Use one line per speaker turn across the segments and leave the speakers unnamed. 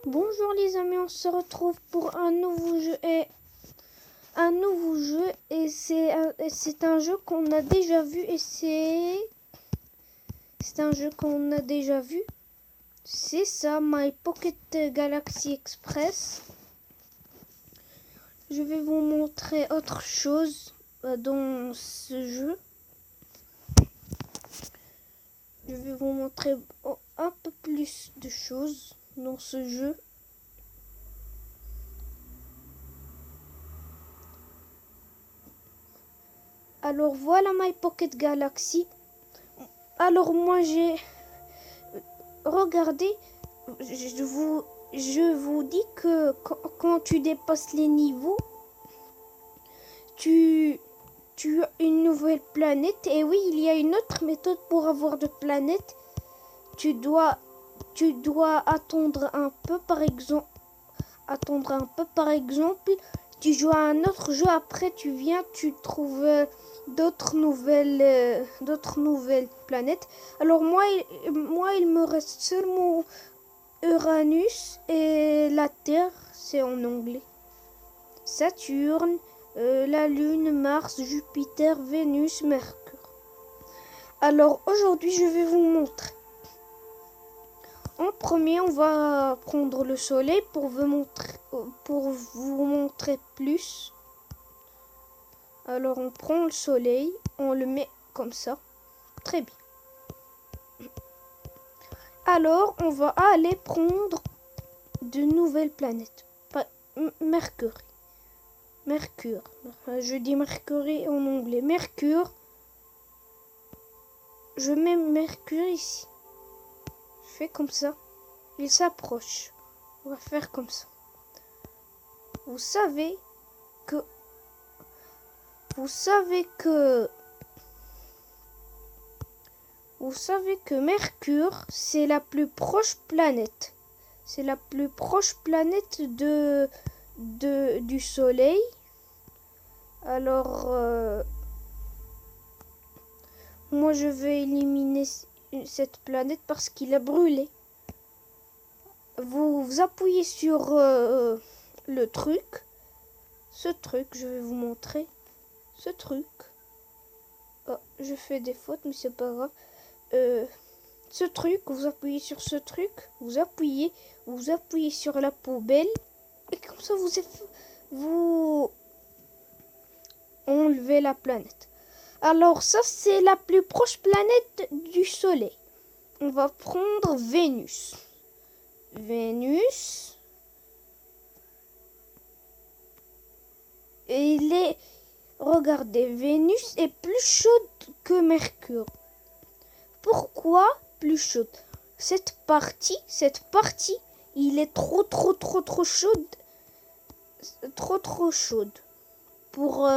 Bonjour les amis, on se retrouve pour un nouveau jeu et c'est un jeu qu'on a déjà vu et c'est un jeu qu'on a déjà vu. C'est ça, My Pocket Galaxy Express. Je vais vous montrer autre chose dans ce jeu. Je vais vous montrer un peu plus de choses dans ce jeu. Alors voilà My Pocket Galaxy. Alors moi j'ai regardé, je vous dis que quand tu dépasses les niveaux, tu as une nouvelle planète. Et oui, il y a une autre méthode pour avoir de planètes. Tu dois attendre un peu, par exemple. Tu joues à un autre jeu, après tu trouves d'autres nouvelles planètes. Alors moi, il me reste seulement Uranus et la Terre, c'est en anglais. Saturne, la Lune, Mars, Jupiter, Vénus, Mercure. Alors aujourd'hui, je vais vous montrer. En premier, on va prendre le soleil pour vous montrer plus. Alors on prend le soleil, on le met comme ça. Très bien. Alors on va aller prendre de nouvelles planètes. Mercure. Je dis Mercure en anglais. Mercure. Je mets Mercure ici. Je fais comme ça. Il s'approche. On va faire comme ça. Vous savez que Mercure, c'est la plus proche planète. C'est la plus proche planète du Soleil. Alors, moi je vais éliminer cette planète parce qu'il a brûlé. Vous appuyez sur le truc. Ce truc, je vais vous montrer. Ce truc. Oh, je fais des fautes, mais c'est pas grave. Ce truc, vous appuyez sur ce truc. Vous appuyez sur la poubelle. Et comme ça, vous enlevez la planète. Alors ça, c'est la plus proche planète du Soleil. On va prendre Vénus. Et regardez, Vénus est plus chaude que Mercure. Pourquoi plus chaude? Cette partie, il est trop chaude. Trop chaude pour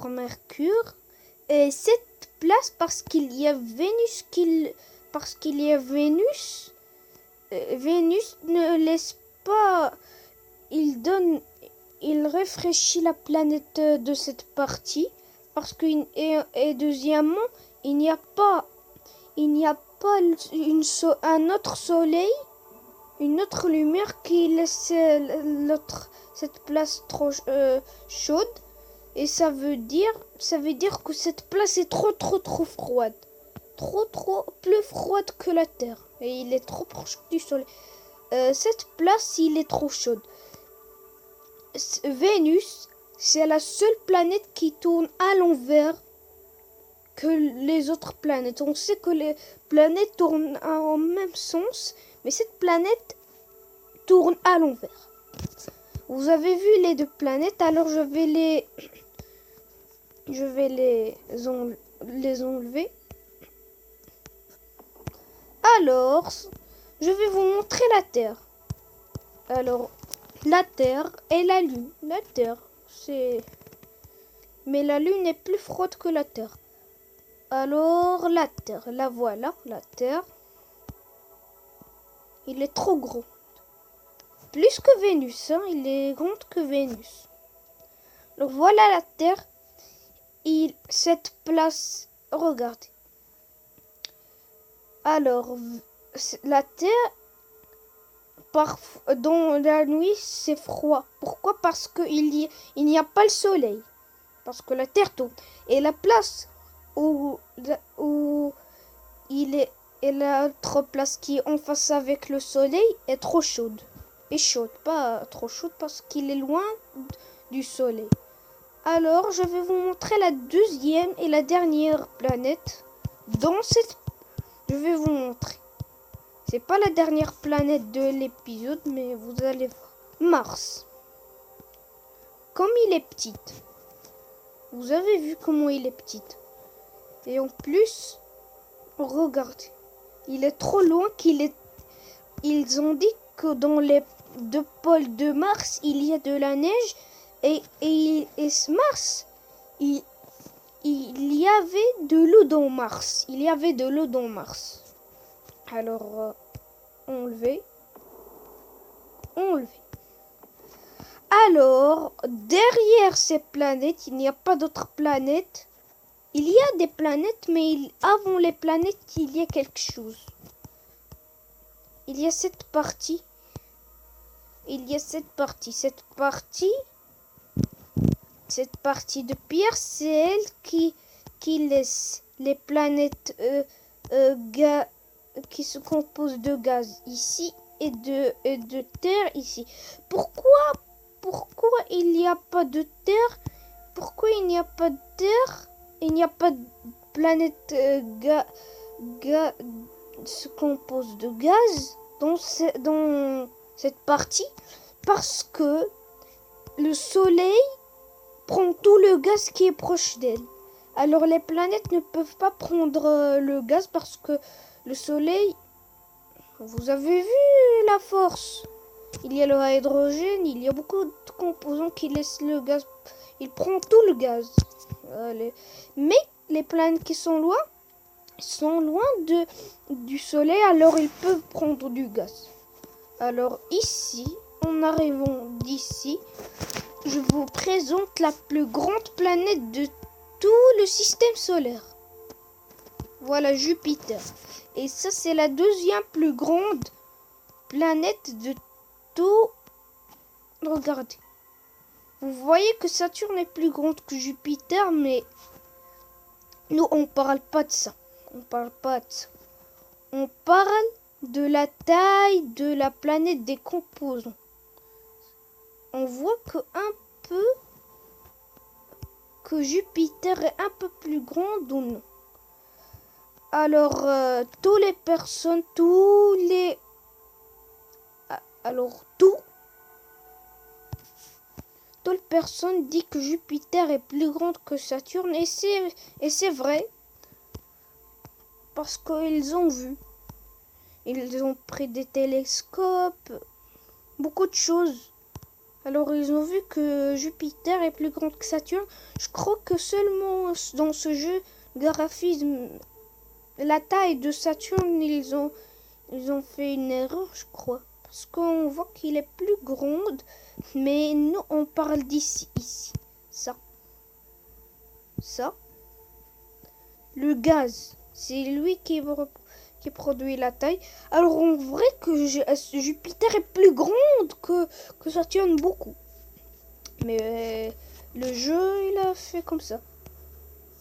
Mercure. Et cette place, parce qu'il y a Vénus, Vénus ne laisse pas, il réfléchit la planète de cette partie, parce que et deuxièmement, il n'y a pas un autre soleil, une autre lumière qui laisse cette place trop chaude. Et ça veut dire que cette place est trop froide. Trop plus froide que la Terre. Et il est trop proche du soleil. Cette place, il est trop chaude. Vénus, c'est la seule planète qui tourne à l'envers que les autres planètes. On sait que les planètes tournent en même sens, mais cette planète tourne à l'envers. Vous avez vu les deux planètes, alors je vais les enlever. Alors, je vais vous montrer la Terre. Alors, la Terre et la Lune. La Terre, mais la Lune est plus froide que la Terre. Alors, la Terre, la voilà, la Terre. Il est trop gros. Plus que Vénus, hein, il est grand que Vénus. Donc voilà la Terre. Cette place, regardez. Alors, la Terre dans la nuit, c'est froid. Pourquoi? Parce qu'il n'y a pas le soleil. Parce que la Terre tourne. Et la place où il est, et l'autre place qui est en face avec le soleil est trop chaude. Et chaude, pas trop chaude parce qu'il est loin du soleil. Alors, je vais vous montrer la deuxième et la dernière planète. Je vais vous montrer. C'est pas la dernière planète de l'épisode, mais vous allez voir. Mars. Comme il est petit. Vous avez vu comment il est petit. Et en plus, regardez. Il est trop loin Ils ont dit que dans les deux pôles de Mars, il y a de la neige. Et Mars, il y avait de l'eau dans Mars. Il y avait de l'eau dans Mars. Alors, enlever. Alors, derrière ces planètes, il n'y a pas d'autres planètes. Il y a des planètes, mais avant les planètes, il y a quelque chose. Il y a cette partie. Cette partie de pierre, c'est elle qui laisse les planètes qui se composent de gaz ici et de terre ici. Pourquoi il n'y a pas de terre? Pourquoi il n'y a pas de terre? Il n'y a pas de planète se compose de gaz dans cette partie? Parce que le soleil prend tout le gaz qui est proche d'elle. Alors les planètes ne peuvent pas prendre le gaz parce que le soleil, vous avez vu la force. Il y a le hydrogène, il y a beaucoup de composants qui laissent le gaz. Il prend tout le gaz. Mais les planètes qui sont loin du soleil, alors ils peuvent prendre du gaz. Alors ici, en arrivant d'ici, je vous présente la plus grande planète de tout le système solaire. Voilà Jupiter. Et ça, c'est la deuxième plus grande planète de tout. Regardez. Vous voyez que Saturne est plus grande que Jupiter, mais nous, on parle pas de ça. On parle de la taille de la planète, des composants. On voit que Jupiter est un peu plus grande ou non. Alors, toutes les personnes disent que Jupiter est plus grande que Saturne, et c'est vrai, parce qu'ils ont vu. Ils ont pris des télescopes, beaucoup de choses. Alors ils ont vu que Jupiter est plus grande que Saturne. Je crois que seulement dans ce jeu graphisme, la taille de Saturne, ils ont fait une erreur, je crois. Parce qu'on voit qu'il est plus grande, mais nous on parle d'ici, ici. Ça. Le gaz, c'est lui qui produit la taille. Alors on voit que Jupiter est plus grande que Saturne, beaucoup. Mais le jeu, il a fait comme ça.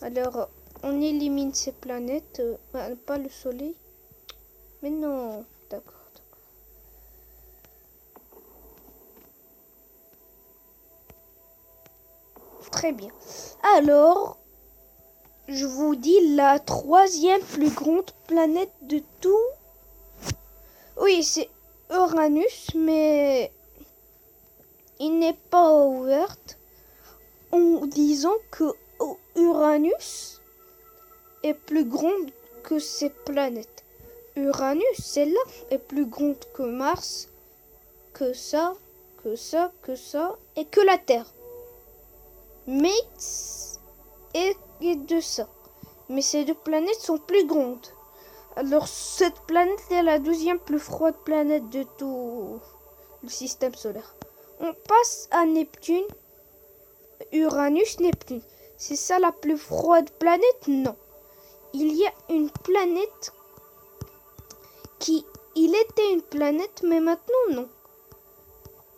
Alors on élimine ces planètes, pas le soleil. Mais non, d'accord. Très bien. Alors, je vous dis la troisième plus grande planète de tout. Oui, c'est Uranus, mais il n'est pas ouvert en disant que Uranus est plus grande que ces planètes. Uranus, celle-là, est plus grande que Mars, que ça, et que la Terre. Mais et de ça. Mais ces deux planètes sont plus grandes. Alors cette planète est la deuxième plus froide planète de tout le système solaire. On passe à Neptune. Uranus, Neptune. C'est ça la plus froide planète? Non. Il y a une planète qui il était une planète, mais maintenant non.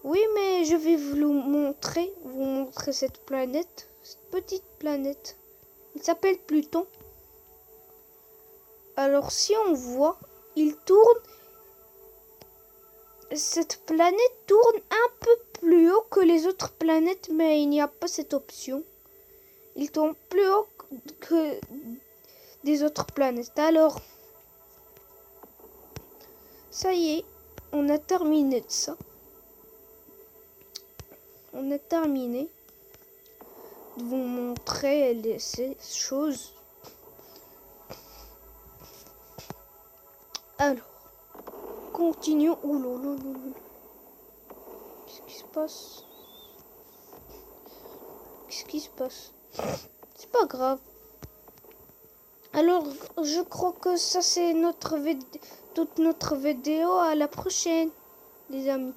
Oui, mais je vais vous montrer cette planète, cette petite planète. Il s'appelle Pluton. Alors si on voit, il tourne. Cette planète tourne un peu plus haut que les autres planètes, mais il n'y a pas cette option. Il tourne plus haut que des autres planètes. Alors, ça y est, on a terminé de ça. On a terminé de vous montrer ces choses. Alors, continuons. Oh là là là là. Qu'est-ce qui se passe? Qu'est-ce qui se passe? C'est pas grave. Alors, je crois que ça c'est toute notre vidéo. À la prochaine, les amis.